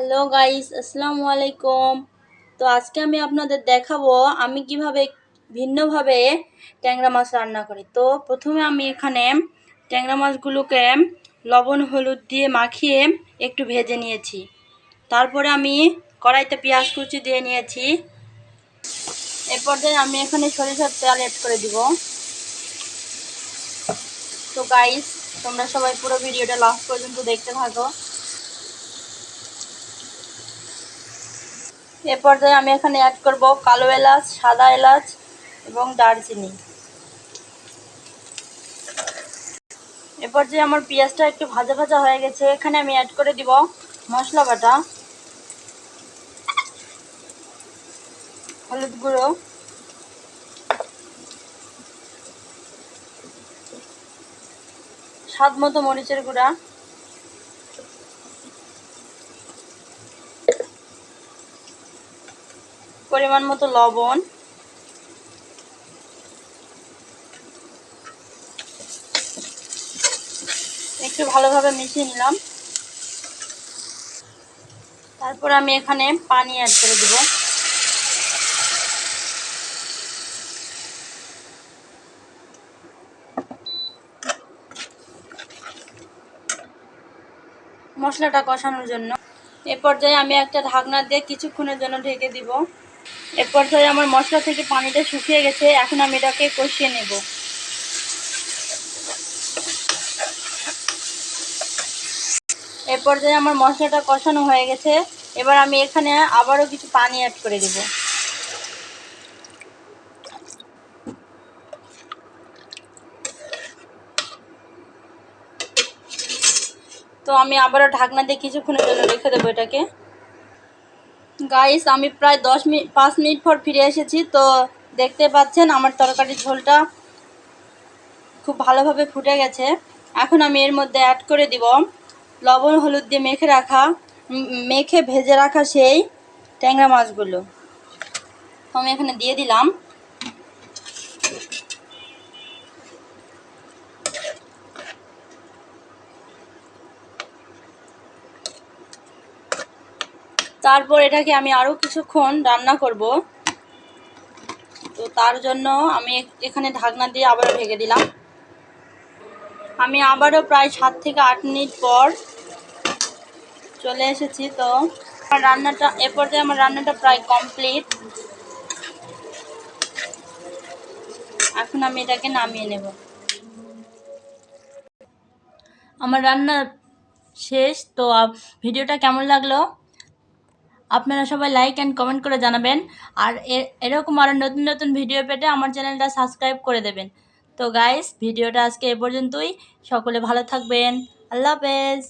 Hello guys, আসসালামু আলাইকুম। তো আজকে আমি আপনাদের দেখাবো আমি কিভাবে ভিন্নভাবে ট্যাংরা মাছ রান্না করি। তো প্রথমে আমি এখানে ট্যাংরা মাছগুলোকে লবণ হলুদ দিয়ে মাখিয়ে একটু ভেজে নিয়েছি। তারপরে আমি কড়াইতে পেঁয়াজ কুচি দিয়ে নিয়েছি। এর পর্যায়ে আমি এখানে সরিষার তেল অ্যাড করে দিব। তো গাইস, তোমরা সবাই পুরো ভিডিওটা লাস্ট পর্যন্ত দেখতে থাকো। এ পর্যায়ে আমি এখানে অ্যাড করব কালো এলাচ, সাদা এলাচ এবং দারচিনি। এ পর্যায়ে আমার পেঁয়াজটা একটু ভাজা ভাজা হয়ে গেছে। এখানে আমি অ্যাড করে দিব মশলা বাটা, হলুদ গুঁড়ো, স্বাদ মতো মরিচের গুঁড়া, পরিমাণ মতো লবণ, একটু ভালোভাবে মিশিয়ে নিলাম। তারপর আমি এখানে পানি অ্যাড করে দিব। মশলাটা কষানোর জন্য। এ পর্যায়ে আমি একটা ঢাকনা দিয়ে কিছুক্ষণের জন্য ঢেকে দিব। এ পর্যায়ে আমার মশলা থেকে পানিটা শুকিয়ে গেছে। এখন আমি এটাকে কষিয়ে নেব। এ পর্যায়ে আমার মশলাটা কষানো হয়ে গেছে। এবার আমি এখানে আবারও কিছু পানি অ্যাড করে দেব। তো আমি আবারও ঢাকনা দিয়ে কিছুক্ষণের জন্য রেখে দেবো এটাকে। গাইস, আমি প্রায় 5 মিনিট পর ফিরে এসেছি। তো দেখতে পাচ্ছেন আমার তরকারির ঝোলটা খুব ভালোভাবে ফুটে গেছে। এখন আমি এর মধ্যে অ্যাড করে দিব লবণ হলুদ দিয়ে মেখে ভেজে রাখা সেই ট্যাংরা মাছগুলো। আমি এখানে দিয়ে দিলাম। তারপর এটাকে আমি আরও কিছুক্ষণ রান্না করব। তো তার জন্য আমি এখানে ঢাকনা দিয়ে আবারও ঢেকে দিলাম। আমি আবারও প্রায় 7 থেকে 8 মিনিট পর চলে এসেছি। তো এ পর্যায়ে আমার রান্নাটা প্রায় কমপ্লিট। এখন আমি এটাকে নামিয়ে নেব। আমার রান্না শেষ। তো ভিডিওটা কেমন লাগলো আপনারা সবাই লাইক অ্যান্ড কমেন্ট করে জানাবেন। আর এরকম আরও নতুন নতুন ভিডিও পেতে আমার চ্যানেলটা সাবস্ক্রাইব করে দেবেন। তো গাইস, ভিডিওটা আজকে এ পর্যন্তই। সকলে ভালো থাকবেন। আল্লাহ হাফেজ।